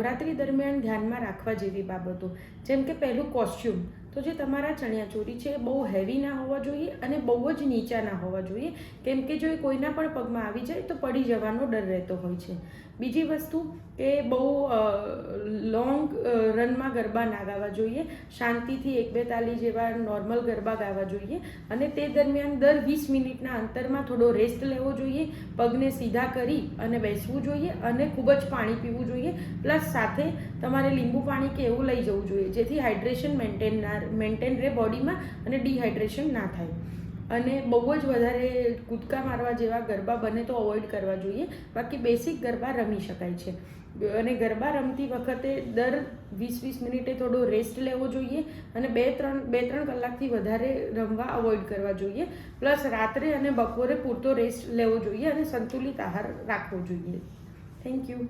નવરાત્રિ દરમિયાન ધ્યાનમાં રાખવા જેવી બાબતો, જેમ કે પહેલું કોસ્ચ્યુમ, તો જે તમારા ચણિયાચોળી છે એ બહુ હેવી ના હોવા જોઈએ અને બહુ જ નીચા ના હોવા જોઈએ, કેમ કે જો એ કોઈના પણ પગમાં આવી જાય તો પડી જવાનો ડર રહેતો હોય છે. બીજી વસ્તુ કે બહુ લોંગ રનમાં ગરબા ના ગાવા જોઈએ, શાંતિથી 1-2 તાલી જેવા નોર્મલ ગરબા ગાવા જોઈએ અને તે દરમિયાન દર 20 મિનિટના અંતરમાં થોડો રેસ્ટ લેવો જોઈએ, પગને સીધા કરી અને બેસવું જોઈએ અને ખૂબ જ પાણી પીવું જોઈએ, પ્લસ સાથે તમારે લીંબુ પાણી કે એવું લઈ જવું જોઈએ જેથી હાઇડ્રેશન મેન્ટેન રહે બોડીમાં અને ડિહાઇડ્રેશન ના થાય. અને બહુ જ વધારે કૂદકા મારવા જેવા ગરબા બને તો અવોઇડ કરવા જોઈએ, બાકી બેસિક ગરબા રમી શકાય છે. અને ગરબા રમતી વખતે દર 20-20 મિનિટે થોડો રેસ્ટ લેવો જોઈએ અને 2-3 કલાકથી વધારે રમવા અવોઇડ કરવા જોઈએ, પ્લસ રાત્રે અને બપોરે પૂરતો રેસ્ટ લેવો જોઈએ અને સંતુલિત આહાર રાખવો જોઈએ. Thank you.